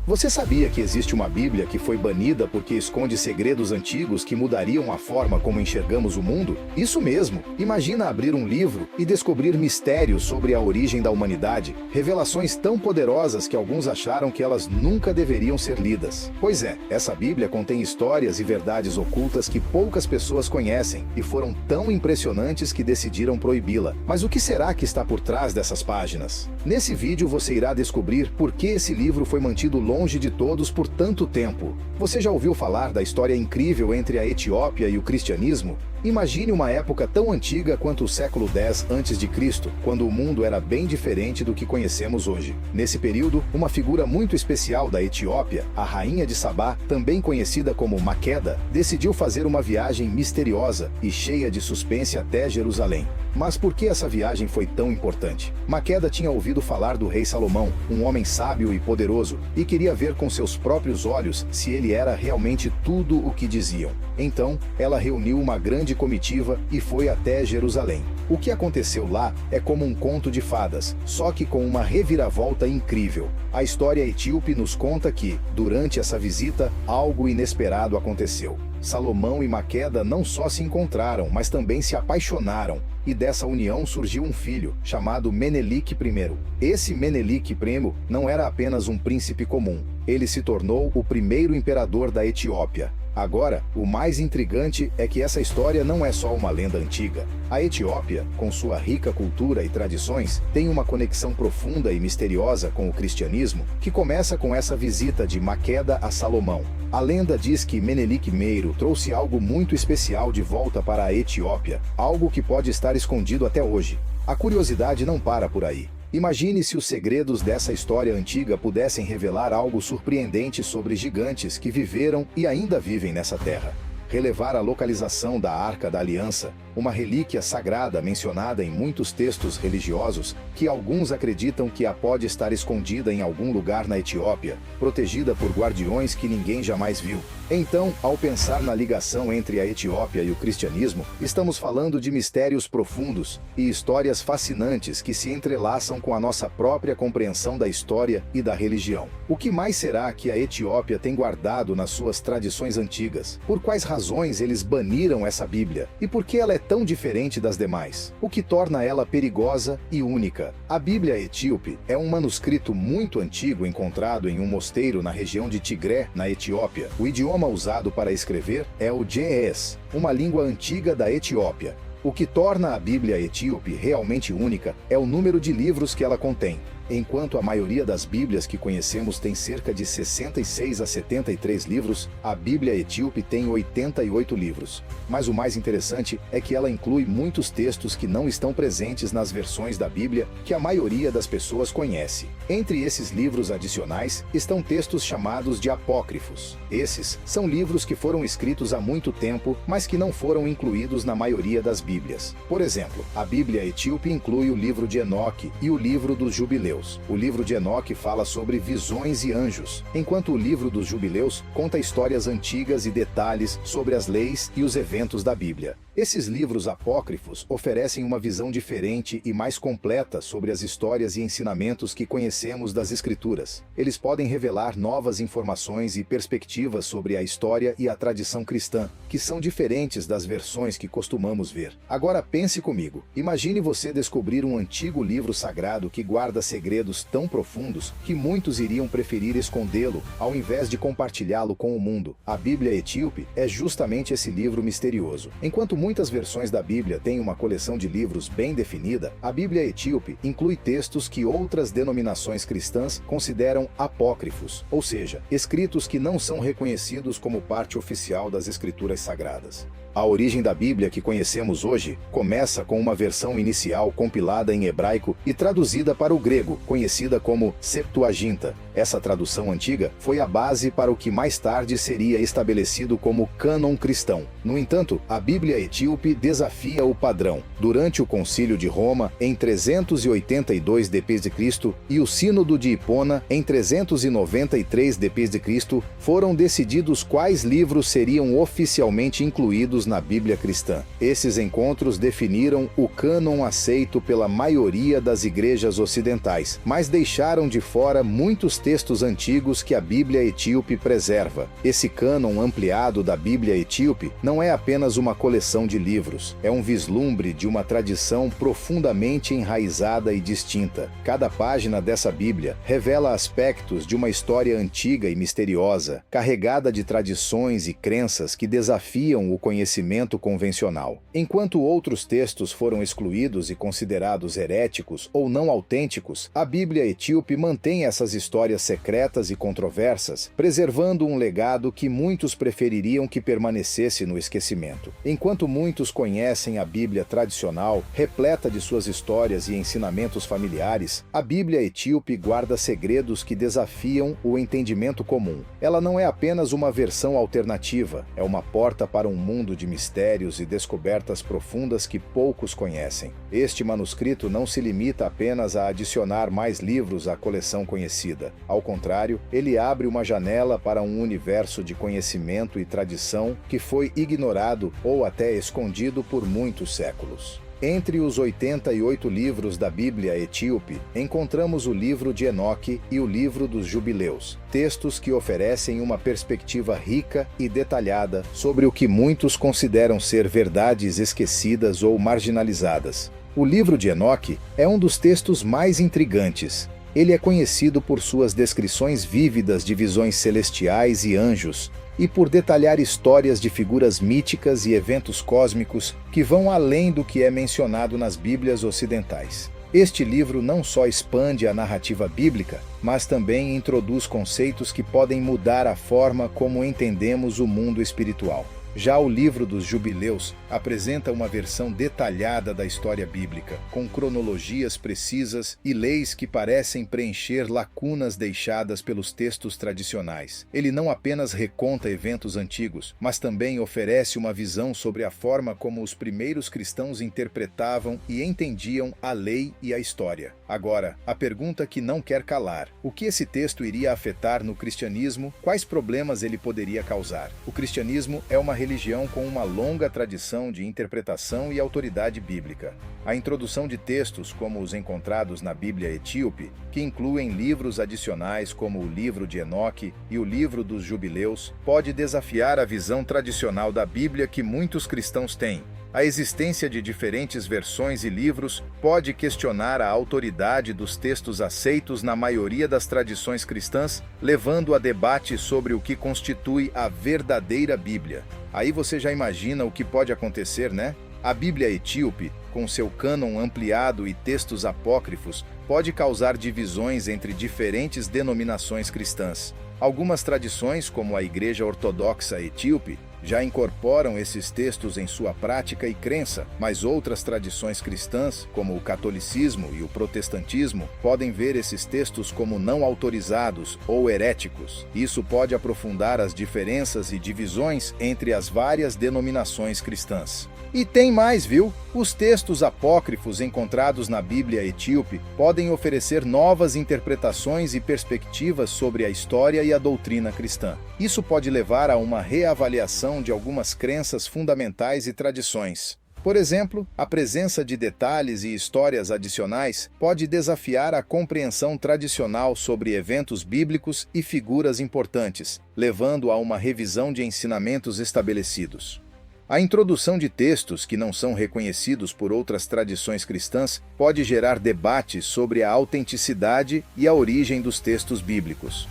Você sabia que existe uma Bíblia que foi banida porque esconde segredos antigos que mudariam a forma como enxergamos o mundo? Isso mesmo! Imagina abrir um livro e descobrir mistérios sobre a origem da humanidade, revelações tão poderosas que alguns acharam que elas nunca deveriam ser lidas. Pois é, essa Bíblia contém histórias e verdades ocultas que poucas pessoas conhecem e foram tão impressionantes que decidiram proibi-la. Mas o que será que está por trás dessas páginas? Nesse vídeo você irá descobrir por que esse livro foi mantido longe de todos por tanto tempo. Você já ouviu falar da história incrível entre a Etiópia e o cristianismo? Imagine uma época tão antiga quanto o século X a.C., quando o mundo era bem diferente do que conhecemos hoje. Nesse período, uma figura muito especial da Etiópia, a rainha de Sabá, também conhecida como Maqueda, decidiu fazer uma viagem misteriosa e cheia de suspense até Jerusalém. Mas por que essa viagem foi tão importante? Maqueda tinha ouvido falar do rei Salomão, um homem sábio e poderoso, e queria ver com seus próprios olhos se ele era realmente tudo o que diziam. Então, ela reuniu uma grande comitiva e foi até Jerusalém. O que aconteceu lá é como um conto de fadas, só que com uma reviravolta incrível. A história etíope nos conta que, durante essa visita, algo inesperado aconteceu. Salomão e Maqueda não só se encontraram, mas também se apaixonaram, e dessa união surgiu um filho, chamado Menelik I. Esse Menelik I não era apenas um príncipe comum, ele se tornou o primeiro imperador da Etiópia. Agora, o mais intrigante é que essa história não é só uma lenda antiga. A Etiópia, com sua rica cultura e tradições, tem uma conexão profunda e misteriosa com o cristianismo, que começa com essa visita de Maqueda a Salomão. A lenda diz que Menelik I trouxe algo muito especial de volta para a Etiópia, algo que pode estar escondido até hoje. A curiosidade não para por aí. Imagine se os segredos dessa história antiga pudessem revelar algo surpreendente sobre gigantes que viveram e ainda vivem nessa terra. Relevar a localização da Arca da Aliança, uma relíquia sagrada mencionada em muitos textos religiosos, que alguns acreditam que pode estar escondida em algum lugar na Etiópia, protegida por guardiões que ninguém jamais viu. Então, ao pensar na ligação entre a Etiópia e o cristianismo, estamos falando de mistérios profundos e histórias fascinantes que se entrelaçam com a nossa própria compreensão da história e da religião. O que mais será que a Etiópia tem guardado nas suas tradições antigas? Por quais razões eles baniram essa Bíblia? E por que ela é tão diferente das demais? O que torna ela perigosa e única? A Bíblia etíope é um manuscrito muito antigo encontrado em um mosteiro na região de Tigré, na Etiópia. O idioma usado para escrever é o Ge'ez, uma língua antiga da Etiópia. O que torna a Bíblia etíope realmente única é o número de livros que ela contém. Enquanto a maioria das Bíblias que conhecemos tem cerca de 66 a 73 livros, a Bíblia etíope tem 88 livros. Mas o mais interessante é que ela inclui muitos textos que não estão presentes nas versões da Bíblia que a maioria das pessoas conhece. Entre esses livros adicionais estão textos chamados de apócrifos. Esses são livros que foram escritos há muito tempo, mas que não foram incluídos na maioria das Bíblias. Por exemplo, a Bíblia etíope inclui o livro de Enoque e o livro dos Jubileus. O livro de Enoque fala sobre visões e anjos, enquanto o livro dos Jubileus conta histórias antigas e detalhes sobre as leis e os eventos da Bíblia. Esses livros apócrifos oferecem uma visão diferente e mais completa sobre as histórias e ensinamentos que conhecemos das Escrituras. Eles podem revelar novas informações e perspectivas sobre a história e a tradição cristã, que são diferentes das versões que costumamos ver. Agora pense comigo. Imagine você descobrir um antigo livro sagrado que guarda segredos tão profundos que muitos iriam preferir escondê-lo ao invés de compartilhá-lo com o mundo. A Bíblia etíope é justamente esse livro misterioso. Enquanto muitas versões da Bíblia têm uma coleção de livros bem definida, a Bíblia etíope inclui textos que outras denominações cristãs consideram apócrifos, ou seja, escritos que não são reconhecidos como parte oficial das Escrituras Sagradas. A origem da Bíblia que conhecemos hoje começa com uma versão inicial compilada em hebraico e traduzida para o grego, conhecida como Septuaginta. Essa tradução antiga foi a base para o que mais tarde seria estabelecido como cânon cristão. No entanto, a Bíblia etíope desafia o padrão. Durante o Concílio de Roma, em 382 d.C., e o Sínodo de Hipona, em 393 d.C., foram decididos quais livros seriam oficialmente incluídos na Bíblia cristã. Esses encontros definiram o cânon aceito pela maioria das igrejas ocidentais, mas deixaram de fora muitos textos antigos que a Bíblia etíope preserva. Esse cânon ampliado da Bíblia etíope não é apenas uma coleção de livros, é um vislumbre de uma tradição profundamente enraizada e distinta. Cada página dessa Bíblia revela aspectos de uma história antiga e misteriosa, carregada de tradições e crenças que desafiam o conhecimento convencional. Enquanto outros textos foram excluídos e considerados heréticos ou não autênticos, a Bíblia etíope mantém essas histórias secretas e controversas, preservando um legado que muitos prefeririam que permanecesse no esquecimento. Enquanto muitos conhecem a Bíblia tradicional, repleta de suas histórias e ensinamentos familiares, a Bíblia etíope guarda segredos que desafiam o entendimento comum. Ela não é apenas uma versão alternativa, é uma porta para um mundo de mistérios e descobertas profundas que poucos conhecem. Este manuscrito não se limita apenas a adicionar mais livros à coleção conhecida. Ao contrário, ele abre uma janela para um universo de conhecimento e tradição que foi ignorado ou até escondido por muitos séculos. Entre os 88 livros da Bíblia etíope, encontramos o livro de Enoque e o livro dos Jubileus, textos que oferecem uma perspectiva rica e detalhada sobre o que muitos consideram ser verdades esquecidas ou marginalizadas. O livro de Enoque é um dos textos mais intrigantes. Ele é conhecido por suas descrições vívidas de visões celestiais e anjos, e por detalhar histórias de figuras míticas e eventos cósmicos que vão além do que é mencionado nas Bíblias ocidentais. Este livro não só expande a narrativa bíblica, mas também introduz conceitos que podem mudar a forma como entendemos o mundo espiritual. Já o livro dos Jubileus apresenta uma versão detalhada da história bíblica, com cronologias precisas e leis que parecem preencher lacunas deixadas pelos textos tradicionais. Ele não apenas reconta eventos antigos, mas também oferece uma visão sobre a forma como os primeiros cristãos interpretavam e entendiam a lei e a história. Agora, a pergunta que não quer calar: o que esse texto iria afetar no cristianismo? Quais problemas ele poderia causar? O cristianismo é uma religião com uma longa tradição de interpretação e autoridade bíblica. A introdução de textos como os encontrados na Bíblia etíope, que incluem livros adicionais como o livro de Enoque e o livro dos Jubileus, pode desafiar a visão tradicional da Bíblia que muitos cristãos têm. A existência de diferentes versões e livros pode questionar a autoridade dos textos aceitos na maioria das tradições cristãs, levando a debate sobre o que constitui a verdadeira Bíblia. Aí você já imagina o que pode acontecer, né? A Bíblia etíope, com seu cânon ampliado e textos apócrifos, pode causar divisões entre diferentes denominações cristãs. Algumas tradições, como a Igreja Ortodoxa Etíope, já incorporam esses textos em sua prática e crença, mas outras tradições cristãs, como o catolicismo e o protestantismo, podem ver esses textos como não autorizados ou heréticos. Isso pode aprofundar as diferenças e divisões entre as várias denominações cristãs. E tem mais, viu? Os textos apócrifos encontrados na Bíblia etíope podem oferecer novas interpretações e perspectivas sobre a história e a doutrina cristã. Isso pode levar a uma reavaliação de algumas crenças fundamentais e tradições. Por exemplo, a presença de detalhes e histórias adicionais pode desafiar a compreensão tradicional sobre eventos bíblicos e figuras importantes, levando a uma revisão de ensinamentos estabelecidos. A introdução de textos que não são reconhecidos por outras tradições cristãs pode gerar debates sobre a autenticidade e a origem dos textos bíblicos.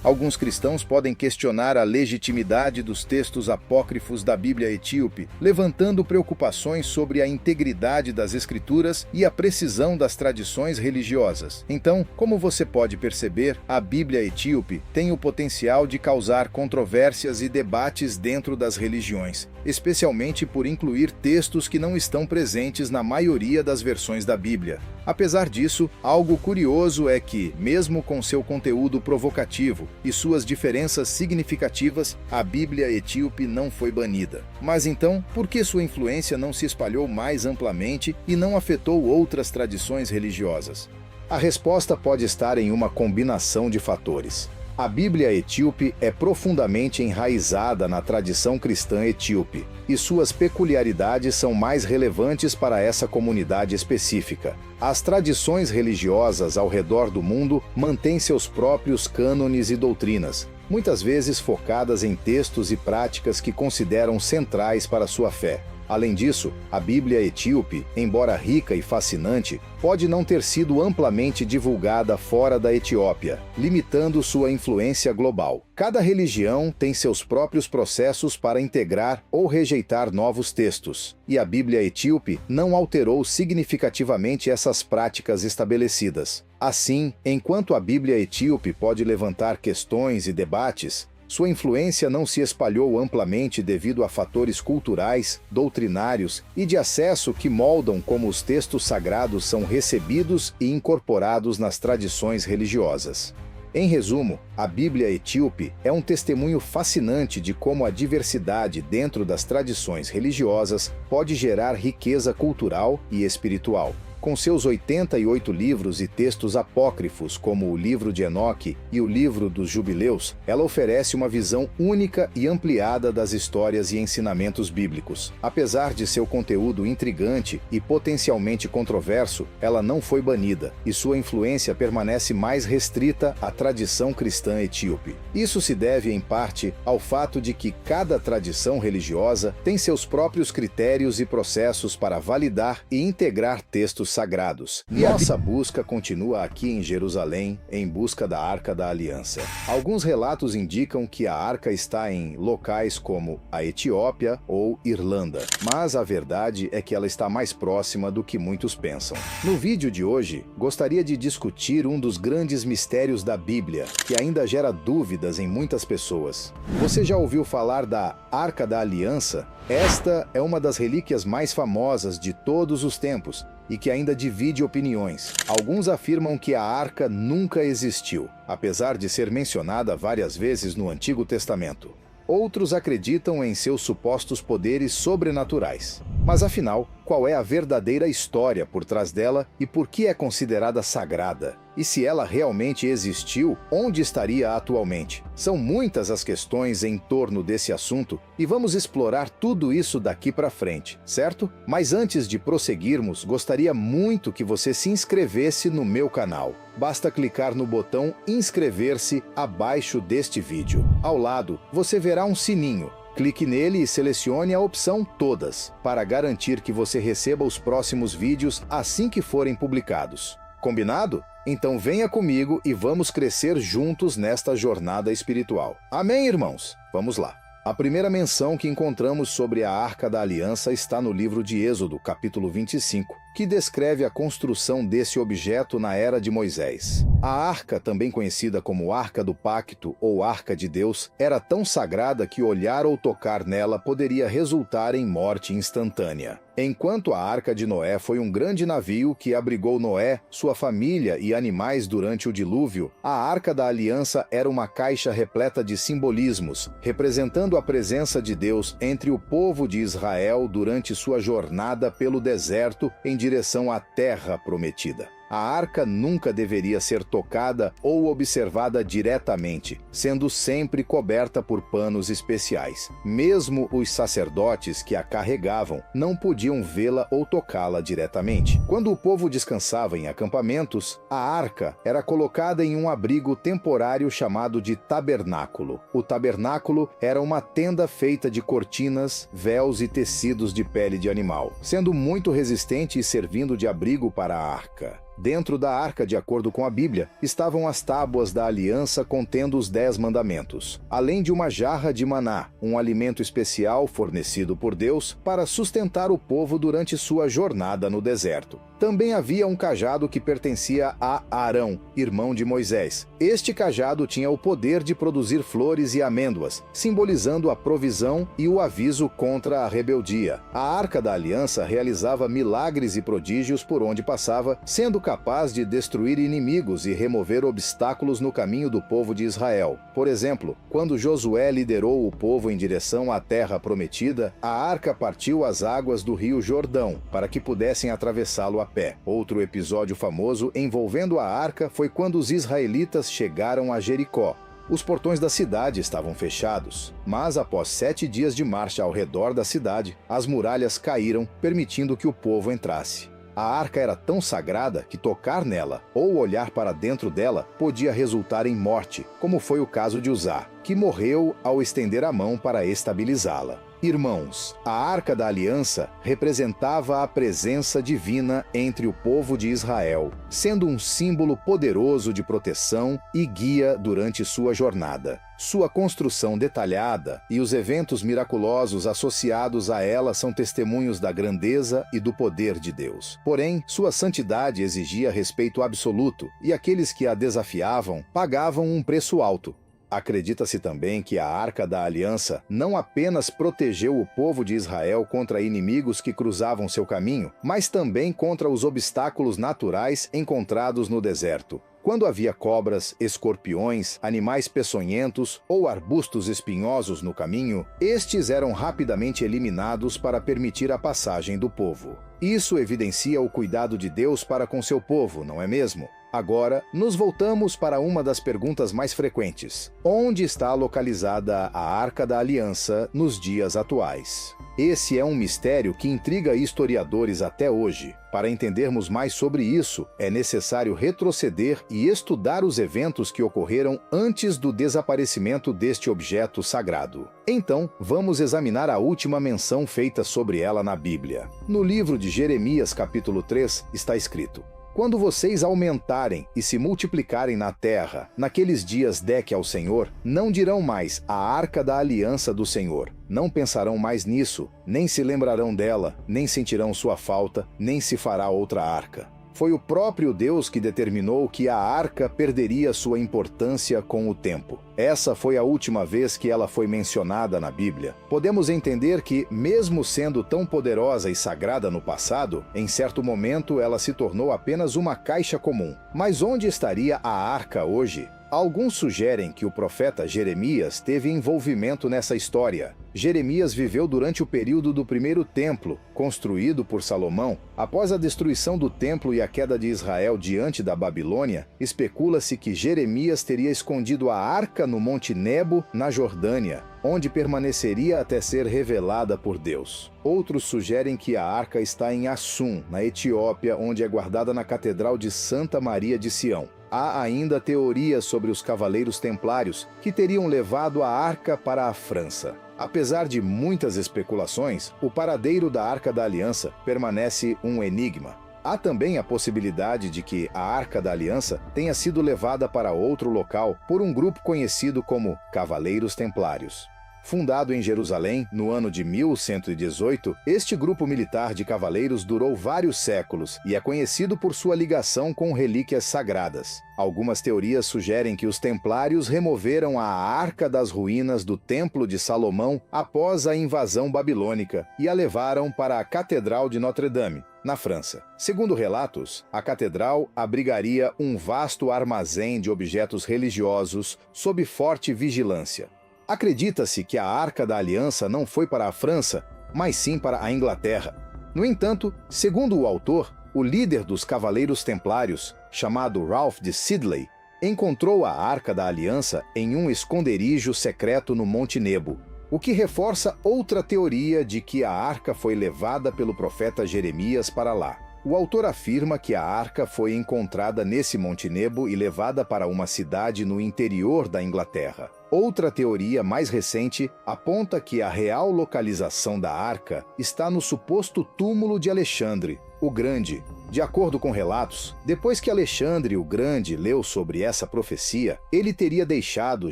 Alguns cristãos podem questionar a legitimidade dos textos apócrifos da Bíblia etíope, levantando preocupações sobre a integridade das Escrituras e a precisão das tradições religiosas. Então, como você pode perceber, a Bíblia etíope tem o potencial de causar controvérsias e debates dentro das religiões, especialmente por incluir textos que não estão presentes na maioria das versões da Bíblia. Apesar disso, algo curioso é que, mesmo com seu conteúdo provocativo, e suas diferenças significativas, a Bíblia etíope não foi banida. Mas então, por que sua influência não se espalhou mais amplamente e não afetou outras tradições religiosas? A resposta pode estar em uma combinação de fatores. A Bíblia etíope é profundamente enraizada na tradição cristã etíope, e suas peculiaridades são mais relevantes para essa comunidade específica. As tradições religiosas ao redor do mundo mantêm seus próprios cânones e doutrinas, muitas vezes focadas em textos e práticas que consideram centrais para sua fé. Além disso, a Bíblia etíope, embora rica e fascinante, pode não ter sido amplamente divulgada fora da Etiópia, limitando sua influência global. Cada religião tem seus próprios processos para integrar ou rejeitar novos textos, e a Bíblia etíope não alterou significativamente essas práticas estabelecidas. Assim, enquanto a Bíblia etíope pode levantar questões e debates, sua influência não se espalhou amplamente devido a fatores culturais, doutrinários e de acesso que moldam como os textos sagrados são recebidos e incorporados nas tradições religiosas. Em resumo, a Bíblia etíope é um testemunho fascinante de como a diversidade dentro das tradições religiosas pode gerar riqueza cultural e espiritual. Com seus 88 livros e textos apócrifos, como o livro de Enoque e o livro dos Jubileus, ela oferece uma visão única e ampliada das histórias e ensinamentos bíblicos. Apesar de seu conteúdo intrigante e potencialmente controverso, ela não foi banida, e sua influência permanece mais restrita à tradição cristã etíope. Isso se deve, em parte, ao fato de que cada tradição religiosa tem seus próprios critérios e processos para validar e integrar textos sagrados. E nossa busca continua aqui em Jerusalém, em busca da Arca da Aliança. Alguns relatos indicam que a Arca está em locais como a Etiópia ou Irlanda, mas a verdade é que ela está mais próxima do que muitos pensam. No vídeo de hoje, gostaria de discutir um dos grandes mistérios da Bíblia, que ainda gera dúvidas em muitas pessoas. Você já ouviu falar da Arca da Aliança? Esta é uma das relíquias mais famosas de todos os tempos e que ainda divide opiniões. Alguns afirmam que a arca nunca existiu, apesar de ser mencionada várias vezes no Antigo Testamento. Outros acreditam em seus supostos poderes sobrenaturais. Mas afinal, qual é a verdadeira história por trás dela e por que é considerada sagrada? E se ela realmente existiu, onde estaria atualmente? São muitas as questões em torno desse assunto e vamos explorar tudo isso daqui para frente, certo? Mas antes de prosseguirmos, gostaria muito que você se inscrevesse no meu canal. Basta clicar no botão inscrever-se abaixo deste vídeo. Ao lado, você verá um sininho. Clique nele e selecione a opção Todas, para garantir que você receba os próximos vídeos assim que forem publicados. Combinado? Então venha comigo e vamos crescer juntos nesta jornada espiritual. Amém, irmãos? Vamos lá. A primeira menção que encontramos sobre a Arca da Aliança está no livro de Êxodo, capítulo 25, que descreve a construção desse objeto na era de Moisés. A arca, também conhecida como Arca do Pacto ou Arca de Deus, era tão sagrada que olhar ou tocar nela poderia resultar em morte instantânea. Enquanto a Arca de Noé foi um grande navio que abrigou Noé, sua família e animais durante o dilúvio, a Arca da Aliança era uma caixa repleta de simbolismos, representando a presença de Deus entre o povo de Israel durante sua jornada pelo deserto em direção à Terra Prometida. A arca nunca deveria ser tocada ou observada diretamente, sendo sempre coberta por panos especiais. Mesmo os sacerdotes que a carregavam não podiam vê-la ou tocá-la diretamente. Quando o povo descansava em acampamentos, a arca era colocada em um abrigo temporário chamado de tabernáculo. O tabernáculo era uma tenda feita de cortinas, véus e tecidos de pele de animal, sendo muito resistente e servindo de abrigo para a arca. Dentro da arca, de acordo com a Bíblia, estavam as tábuas da aliança contendo os 10 mandamentos, além de uma jarra de maná, um alimento especial fornecido por Deus para sustentar o povo durante sua jornada no deserto. Também havia um cajado que pertencia a Arão, irmão de Moisés. Este cajado tinha o poder de produzir flores e amêndoas, simbolizando a provisão e o aviso contra a rebeldia. A Arca da Aliança realizava milagres e prodígios por onde passava, sendo capaz de destruir inimigos e remover obstáculos no caminho do povo de Israel. Por exemplo, quando Josué liderou o povo em direção à terra prometida, a arca partiu as águas do rio Jordão, para que pudessem atravessá-lo a pé. Outro episódio famoso envolvendo a arca foi quando os israelitas chegaram a Jericó. Os portões da cidade estavam fechados, mas após 7 dias de marcha ao redor da cidade, as muralhas caíram, permitindo que o povo entrasse. A arca era tão sagrada que tocar nela ou olhar para dentro dela podia resultar em morte, como foi o caso de Uzá, que morreu ao estender a mão para estabilizá-la. Irmãos, a Arca da Aliança representava a presença divina entre o povo de Israel, sendo um símbolo poderoso de proteção e guia durante sua jornada. Sua construção detalhada e os eventos miraculosos associados a ela são testemunhos da grandeza e do poder de Deus. Porém, sua santidade exigia respeito absoluto, e aqueles que a desafiavam pagavam um preço alto. Acredita-se também que a Arca da Aliança não apenas protegeu o povo de Israel contra inimigos que cruzavam seu caminho, mas também contra os obstáculos naturais encontrados no deserto. Quando havia cobras, escorpiões, animais peçonhentos ou arbustos espinhosos no caminho, estes eram rapidamente eliminados para permitir a passagem do povo. Isso evidencia o cuidado de Deus para com seu povo, não é mesmo? Agora, nos voltamos para uma das perguntas mais frequentes. Onde está localizada a Arca da Aliança nos dias atuais? Esse é um mistério que intriga historiadores até hoje. Para entendermos mais sobre isso, é necessário retroceder e estudar os eventos que ocorreram antes do desaparecimento deste objeto sagrado. Então, vamos examinar a última menção feita sobre ela na Bíblia. No livro de Jeremias, capítulo 3, está escrito: Quando vocês aumentarem e se multiplicarem na terra, naqueles dias deque ao Senhor, não dirão mais a Arca da Aliança do Senhor. Não pensarão mais nisso, nem se lembrarão dela, nem sentirão sua falta, nem se fará outra arca. Foi o próprio Deus que determinou que a arca perderia sua importância com o tempo. Essa foi a última vez que ela foi mencionada na Bíblia. Podemos entender que, mesmo sendo tão poderosa e sagrada no passado, em certo momento ela se tornou apenas uma caixa comum. Mas onde estaria a arca hoje? Alguns sugerem que o profeta Jeremias teve envolvimento nessa história. Jeremias viveu durante o período do primeiro templo, construído por Salomão. Após a destruição do templo e a queda de Israel diante da Babilônia, especula-se que Jeremias teria escondido a arca no Monte Nebo, na Jordânia, onde permaneceria até ser revelada por Deus. Outros sugerem que a arca está em Assum, na Etiópia, onde é guardada na Catedral de Santa Maria de Sião. Há ainda teorias sobre os Cavaleiros Templários, que teriam levado a arca para a França. Apesar de muitas especulações, o paradeiro da Arca da Aliança permanece um enigma. Há também a possibilidade de que a Arca da Aliança tenha sido levada para outro local por um grupo conhecido como Cavaleiros Templários. Fundado em Jerusalém no ano de 1118, este grupo militar de cavaleiros durou vários séculos e é conhecido por sua ligação com relíquias sagradas. Algumas teorias sugerem que os templários removeram a arca das ruínas do Templo de Salomão após a invasão babilônica e a levaram para a Catedral de Notre-Dame, na França. Segundo relatos, a catedral abrigaria um vasto armazém de objetos religiosos sob forte vigilância. Acredita-se que a Arca da Aliança não foi para a França, mas sim para a Inglaterra. No entanto, segundo o autor, o líder dos Cavaleiros Templários, chamado Ralph de Sidley, encontrou a Arca da Aliança em um esconderijo secreto no Monte Nebo, o que reforça outra teoria de que a arca foi levada pelo profeta Jeremias para lá. O autor afirma que a arca foi encontrada nesse Monte Nebo e levada para uma cidade no interior da Inglaterra. Outra teoria mais recente aponta que a real localização da arca está no suposto túmulo de Alexandre, o Grande. De acordo com relatos, depois que Alexandre o Grande leu sobre essa profecia, ele teria deixado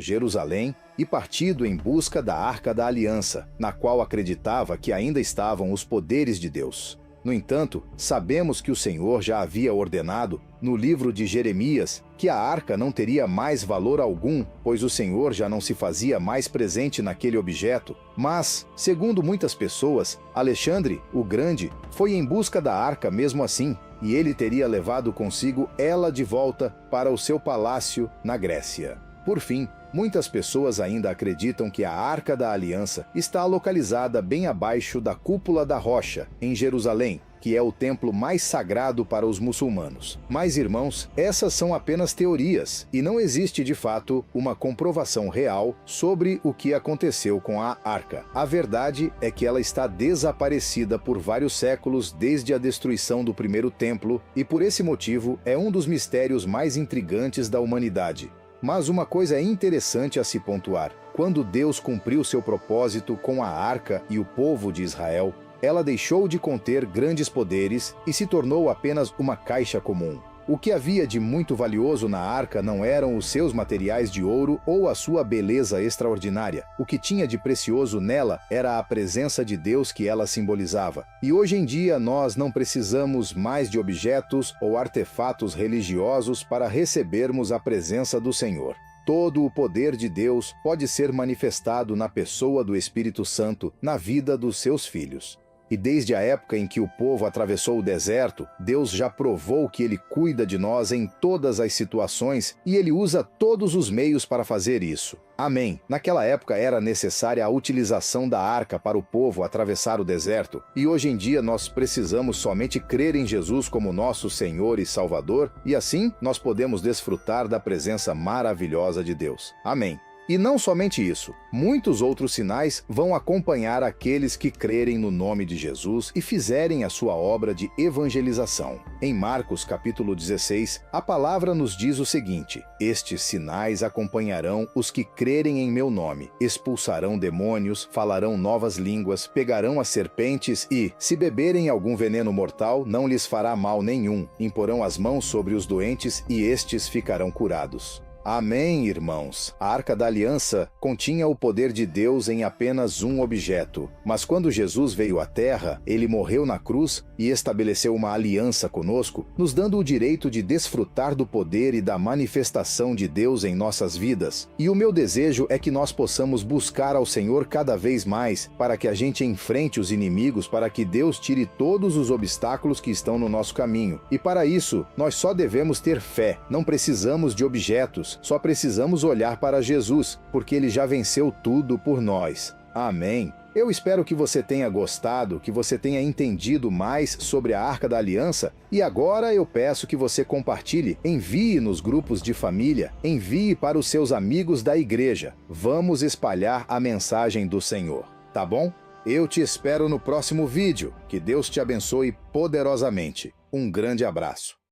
Jerusalém e partido em busca da Arca da Aliança, na qual acreditava que ainda estavam os poderes de Deus. No entanto, sabemos que o Senhor já havia ordenado, no livro de Jeremias, que a arca não teria mais valor algum, pois o Senhor já não se fazia mais presente naquele objeto. Mas, segundo muitas pessoas, Alexandre, o Grande, foi em busca da arca mesmo assim, e ele teria levado consigo ela de volta para o seu palácio na Grécia. Por fim, muitas pessoas ainda acreditam que a Arca da Aliança está localizada bem abaixo da Cúpula da Rocha, em Jerusalém, que é o templo mais sagrado para os muçulmanos. Mas, irmãos, essas são apenas teorias, e não existe de fato uma comprovação real sobre o que aconteceu com a Arca. A verdade é que ela está desaparecida por vários séculos desde a destruição do primeiro templo, e por esse motivo é um dos mistérios mais intrigantes da humanidade. Mas uma coisa interessante a se pontuar: quando Deus cumpriu seu propósito com a arca e o povo de Israel, ela deixou de conter grandes poderes e se tornou apenas uma caixa comum. O que havia de muito valioso na arca não eram os seus materiais de ouro ou a sua beleza extraordinária. O que tinha de precioso nela era a presença de Deus que ela simbolizava. E hoje em dia nós não precisamos mais de objetos ou artefatos religiosos para recebermos a presença do Senhor. Todo o poder de Deus pode ser manifestado na pessoa do Espírito Santo, na vida dos seus filhos. E desde a época em que o povo atravessou o deserto, Deus já provou que Ele cuida de nós em todas as situações e Ele usa todos os meios para fazer isso. Amém. Naquela época era necessária a utilização da arca para o povo atravessar o deserto, e hoje em dia nós precisamos somente crer em Jesus como nosso Senhor e Salvador, e assim nós podemos desfrutar da presença maravilhosa de Deus. Amém. E não somente isso, muitos outros sinais vão acompanhar aqueles que crerem no nome de Jesus e fizerem a sua obra de evangelização. Em Marcos capítulo 16, a palavra nos diz o seguinte: estes sinais acompanharão os que crerem em meu nome, expulsarão demônios, falarão novas línguas, pegarão as serpentes e, se beberem algum veneno mortal, não lhes fará mal nenhum, imporão as mãos sobre os doentes e estes ficarão curados. Amém, irmãos. A Arca da Aliança continha o poder de Deus em apenas um objeto. Mas quando Jesus veio à Terra, ele morreu na cruz e estabeleceu uma aliança conosco, nos dando o direito de desfrutar do poder e da manifestação de Deus em nossas vidas. E o meu desejo é que nós possamos buscar ao Senhor cada vez mais, para que a gente enfrente os inimigos, para que Deus tire todos os obstáculos que estão no nosso caminho. E para isso, nós só devemos ter fé, não precisamos de objetos. Só precisamos olhar para Jesus, porque Ele já venceu tudo por nós. Amém. Eu espero que você tenha gostado, que você tenha entendido mais sobre a Arca da Aliança, e agora eu peço que você compartilhe, envie nos grupos de família, envie para os seus amigos da igreja. Vamos espalhar a mensagem do Senhor, tá bom? Eu te espero no próximo vídeo. Que Deus te abençoe poderosamente. Um grande abraço.